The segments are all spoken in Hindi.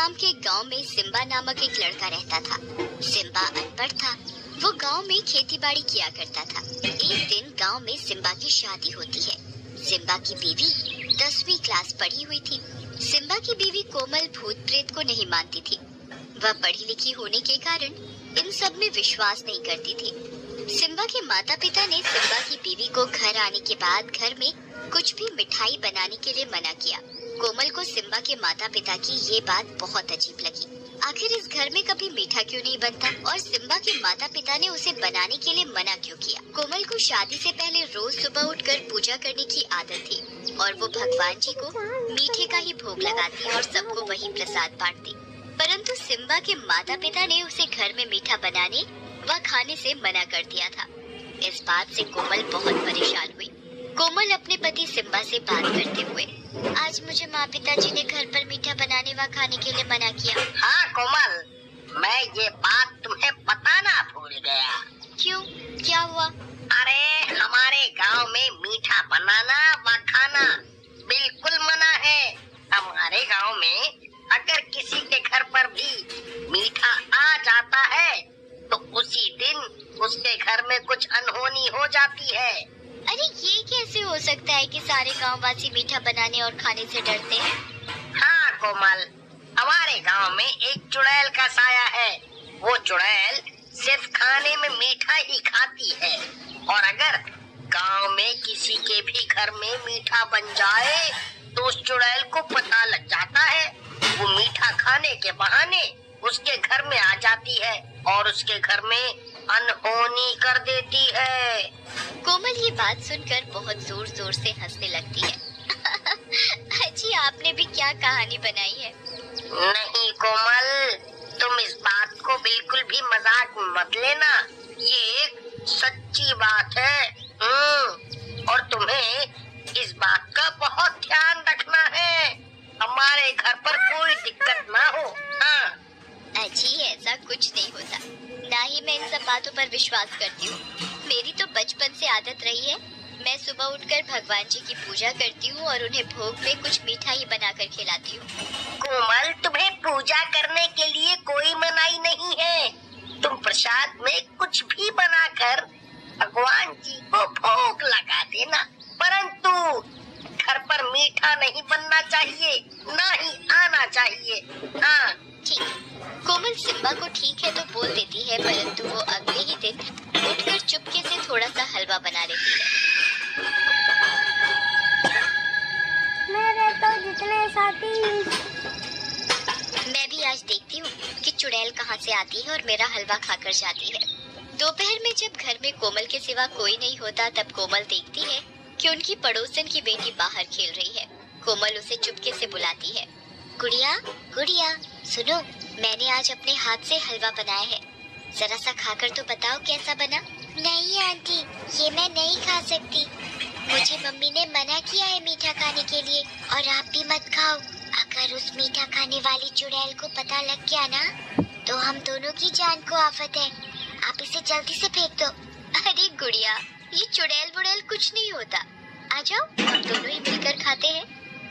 नाम के गांव में सिम्बा नामक एक लड़का रहता था। सिम्बा अनपढ़ था। वो गांव में खेतीबाड़ी किया करता था। एक दिन गांव में सिम्बा की शादी होती है। सिम्बा की बीवी 10वीं क्लास पढ़ी हुई थी। सिम्बा की बीवी कोमल भूत प्रेत को नहीं मानती थी। वह पढ़ी लिखी होने के कारण इन सब में विश्वास नहीं करती थी। सिम्बा के माता पिता ने सिम्बा की बीवी को घर आने के बाद घर में कुछ भी मिठाई बनाने के लिए मना किया। कोमल को सिम्बा के माता पिता की ये बात बहुत अजीब लगी। आखिर इस घर में कभी मीठा क्यों नहीं बनता और सिम्बा के माता पिता ने उसे बनाने के लिए मना क्यों किया। कोमल को शादी से पहले रोज सुबह उठकर पूजा करने की आदत थी और वो भगवान जी को मीठे का ही भोग लगाती और सबको वही प्रसाद बांटती। परंतु सिम्बा के माता पिता ने उसे घर में मीठा बनाने व खाने से मना कर दिया था। इस बात से कोमल बहुत परेशान हुई। कोमल अपने पति सिम्बा से बात करते हुए, आज मुझे माँ पिताजी ने घर पर मीठा बनाने व खाने के लिए मना किया। हाँ कोमल, मैं ये बात तुम्हें बताना भूल गया। क्यों, क्या हुआ? अरे हमारे गांव में मीठा बनाना व खाना बिल्कुल मना है। हमारे गांव में अगर किसी के घर पर भी मीठा आ जाता है तो उसी दिन उसके घर में कुछ अनहोनी हो जाती है। अरे ये कैसे हो सकता है कि सारे गांववासी मीठा बनाने और खाने से डरते हैं? हाँ कोमल, हमारे गांव में एक चुड़ैल का साया है। वो चुड़ैल सिर्फ खाने में मीठा ही खाती है और अगर गांव में किसी के भी घर में मीठा बन जाए तो उस चुड़ैल को पता लग जाता है। वो मीठा खाने के बहाने उसके घर में आ जाती है और उसके घर में अनहोनी कर देती है। कोमल ये बात सुनकर बहुत जोर जोर से हंसने लगती है। अजी आपने भी क्या कहानी बनाई है? नहीं कोमल, तुम इस बात को बिल्कुल भी मजाक मत लेना। ये एक सच्ची बात है। और तुम्हें इस बात का बहुत ध्यान रखना है, हमारे घर पर कोई दिक्कत ना हो। हाँ अजी ऐसा कुछ नहीं होता, ना ही मैं इन सब बातों पर विश्वास करती हूँ। मेरी तो बचपन से आदत रही है। मैं सुबह उठकर भगवान जी की पूजा करती हूँ और उन्हें भोग में कुछ मीठा ही बनाकर खिलाती हूँ। कोमल, तुम्हें पूजा करने के लिए कोई मनाही नहीं है। तुम प्रसाद में कुछ भी बनाकर भगवान जी को भोग लगा देना, परंतु घर पर मीठा नहीं बनना चाहिए, ना ही आना चाहिए। हाँ ठीक। कोमल सिम्बा को ठीक है तो बोल देती है, परंतु वो अगले ही दिन उठकर चुपके से थोड़ा सा हलवा बना लेती है। मेरे तो जितने साथी। मैं भी आज देखती हूँ कि चुड़ैल कहाँ से आती है और मेरा हलवा खाकर जाती है। दोपहर में जब घर में कोमल के सिवा कोई नहीं होता तब कोमल देखती है कि उनकी पड़ोसन की बेटी बाहर खेल रही है। कोमल उसे चुपके से बुलाती है, गुड़िया गुड़िया सुनो, मैंने आज अपने हाथ से हलवा बनाया है, जरा सा खाकर तो बताओ कैसा बना। नहीं आंटी, ये मैं नहीं खा सकती। मुझे मम्मी ने मना किया है मीठा खाने के लिए और आप भी मत खाओ। अगर उस मीठा खाने वाली चुड़ैल को पता लग गया ना तो हम दोनों की जान को आफत है। आप इसे जल्दी से फेंक दो। अरे गुड़िया, ये चुड़ैल बुड़ैल कुछ नहीं होता, आ जाओ हम दोनों ही मिलकर खाते हैं।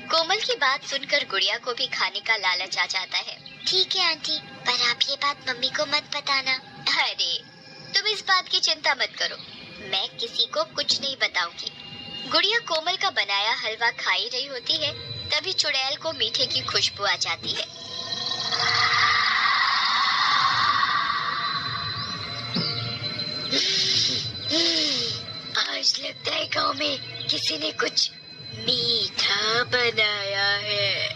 कोमल की बात सुनकर गुड़िया को भी खाने का लालच आ जाता है। ठीक है आंटी, पर आप ये बात मम्मी को मत बताना। अरे तुम इस बात की चिंता मत करो, मैं किसी को कुछ नहीं बताऊंगी। गुड़िया कोमल का बनाया हलवा खाई रही होती है, तभी चुड़ैल को मीठे की खुशबू आ जाती है। आज लगता है गांव में किसी ने कुछ मीठा बनाया है।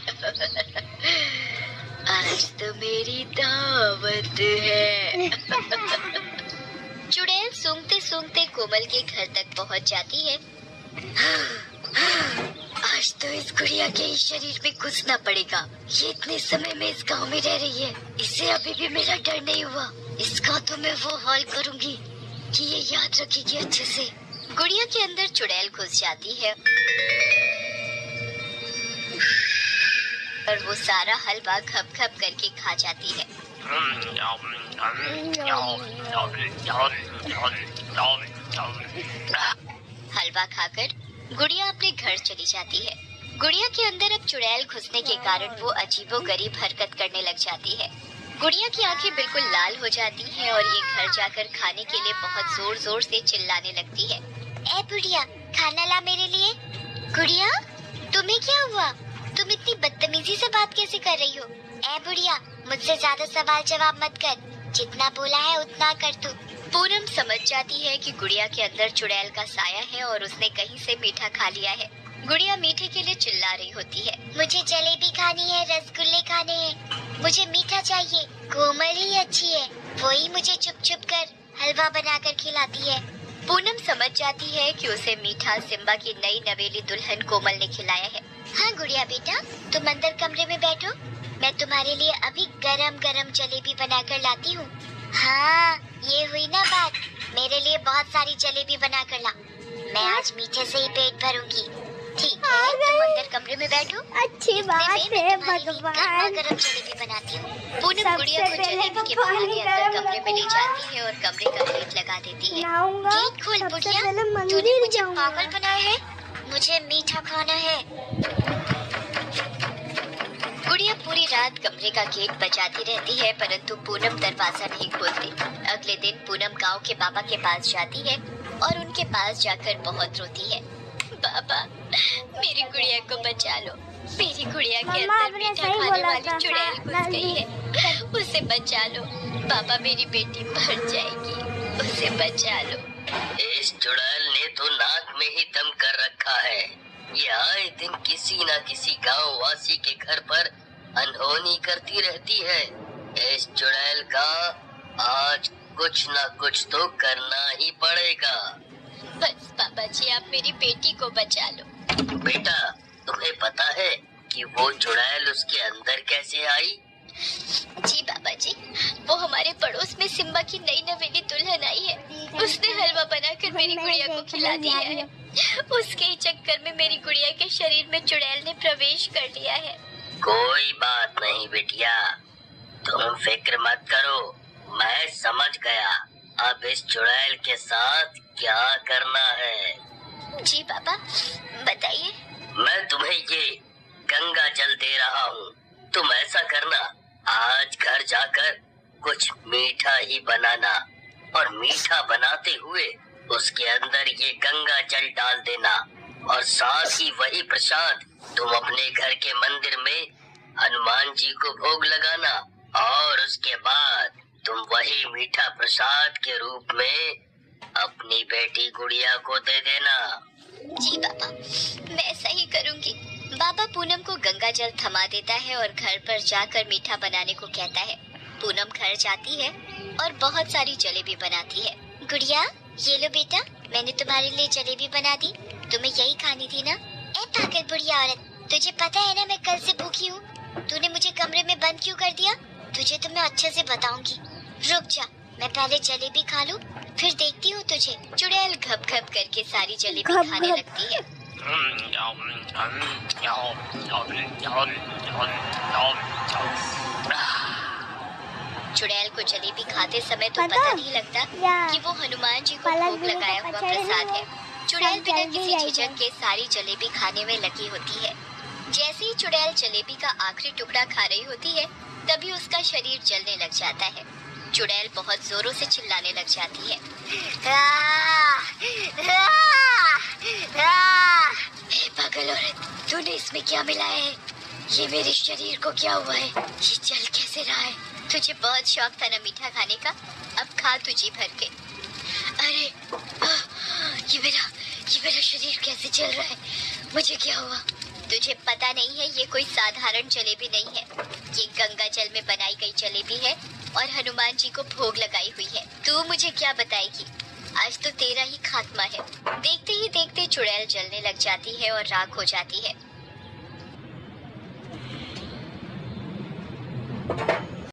आज तो मेरी दावत है। चुड़ैल सूंघते सूंघते कोमल के घर तक पहुंच जाती है। आज तो इस गुड़िया के ही शरीर में घुसना पड़ेगा। ये इतने समय में इस गांव में रह रही है, इसे अभी भी मेरा डर नहीं हुआ। इसका तो मैं वो हाल करूंगी कि ये याद रखेगी अच्छे से। गुड़िया के अंदर चुड़ैल घुस जाती है और वो सारा हलवा खप खप करके खा जाती है। हलवा खाकर गुड़िया अपने घर चली जाती है। गुड़िया के अंदर अब चुड़ैल घुसने के कारण वो अजीबोगरीब हरकत करने लग जाती है। गुड़िया की आंखें बिल्कुल लाल हो जाती हैं और ये घर जाकर खाने के लिए बहुत जोर जोर से चिल्लाने लगती है। ए बुढ़िया, खाना ला मेरे लिए। गुड़िया, तुम्हें क्या हुआ? तुम इतनी बदतमीजी से बात कैसे कर रही हो? ए बुढ़िया, मुझसे ज्यादा सवाल जवाब मत कर, जितना बोला है उतना कर तू। पूनम समझ जाती है कि गुड़िया के अंदर चुड़ैल का साया है और उसने कहीं से मीठा खा लिया है। गुड़िया मीठे के लिए चिल्ला रही होती है। मुझे जलेबी खानी है, रसगुल्ले खाने हैं, मुझे मीठा चाहिए। कोमल ही अच्छी है, वही मुझे चुप चुप कर हलवा बनाकर खिलाती है। पूनम समझ जाती है कि उसे मीठा सिम्बा की नई नवेली दुल्हन कोमल ने खिलाया है। हाँ गुड़िया बेटा, तुम अंदर कमरे में बैठो, मैं तुम्हारे लिए अभी गरम गरम जलेबी बनाकर लाती हूँ। हाँ, ये हुई ना बात, मेरे लिए बहुत सारी जलेबी बनाकर ला, मैं आज मीठे से ही पेट भरूंगी। ठीक है, तुम अंदर कमरे में बैठो। अच्छी बात है भगवान। गरम जलेबी बनाती हूँ। पूनम गुड़िया को जलेबी के बहाने अंदर कमरे में ले जाती है और कमरे का गेट लगा देती है। गेट खोल बुढ़िया, तूने मुझे पागल बनाया है, मुझे मीठा खाना है। गुड़िया पूरी रात कमरे का गेट बजाती रहती है, परंतु पूनम दरवाजा नहीं खोलती। अगले दिन पूनम गांव के बाबा के पास जाती है और उनके पास जाकर बहुत रोती है। बाबा, मेरी गुड़िया को बचा लो, मेरी गुड़िया के अंदर मीठा खाने वाली चुड़ैल घुस गई है, उसे बचा लो बाबा, मेरी बेटी मर जाएगी, उसे बचा लो। इस चुड़ैल ने तो नाक में ही दम कर रखा है, ये आए दिन किसी न किसी गांव वासी के घर पर अनहोनी करती रहती है। इस चुड़ैल का आज कुछ न कुछ तो करना ही पड़ेगा। बस बाबा जी, आप मेरी बेटी को बचा लो। बेटा, तुम्हें पता है कि वो चुड़ैल उसके अंदर कैसे आई? जी बाबा जी, वो हमारे पड़ोस में सिम्बा की नई नवेली दुल्हन आई है, उसने हलवा बनाकर मेरी गुड़िया को खिला दिया है। उसके ही चक्कर में मेरी गुड़िया के शरीर में चुड़ैल ने प्रवेश कर लिया है। कोई बात नहीं बिटिया, तुम फिक्र मत करो, मैं समझ गया अब इस चुड़ैल के साथ क्या करना है। जी बाबा, बताइए। मैं तुम्हें ये गंगा जल दे रहा हूँ, तुम ऐसा करना, आज घर जाकर कुछ मीठा ही बनाना और मीठा बनाते हुए उसके अंदर ये गंगा जल डाल देना और साथ ही वही प्रसाद तुम अपने घर के मंदिर में हनुमान जी को भोग लगाना और उसके बाद तुम वही मीठा प्रसाद के रूप में अपनी बेटी गुड़िया को दे देना। जी बाबा, मैं ऐसा ही करूँगी। बाबा पूनम को गंगा जल थमा देता है और घर पर जाकर मीठा बनाने को कहता है। पूनम घर जाती है और बहुत सारी जलेबी बनाती है। गुड़िया, ये लो बेटा, मैंने तुम्हारे लिए जलेबी बना दी, तुम्हें यही खानी थी ना? ए पागल बुढ़िया औरत, तुझे पता है ना मैं कल से भूखी हूँ, तूने मुझे कमरे में बंद क्यों कर दिया? तुझे तो मैं अच्छे से बताऊंगी, रुक जा, मैं पहले जलेबी खा लूं, फिर देखती हूँ तुझे। चुड़ैल घप घप करके सारी जलेबी खाने लगती है। चुड़ैल को जलेबी खाते समय तो पता नहीं लगता कि वो हनुमान जी को भोग लगाया हुआ प्रसाद है। चुड़ैल बिना किसी झिझक के सारी जलेबी खाने में लगी होती है। जैसे ही चुड़ैल जलेबी का आखिरी टुकड़ा खा रही होती है, तभी उसका शरीर जलने लग जाता है। चुड़ैल बहुत जोरों से चिल्लाने लग जाती है। पागल औरत, तूने इसमें क्या मिलाया है? ये मेरे शरीर को क्या हुआ है? ये जल कैसे रहा है? तुझे बहुत शौक था ना मीठा खाने का, अब खा तू जी भर के। अरे ये मेरा शरीर कैसे जल रहा है? मुझे क्या हुआ? तुझे पता नहीं है, ये कोई साधारण जलेबी नहीं है, ये गंगा जल में बनाई गई जलेबी है और हनुमान जी को भोग लगाई हुई है। तू मुझे क्या बताएगी? आज तो तेरा ही खात्मा है। देखते ही देखते चुड़ैल जलने लग जाती है और राख हो जाती है।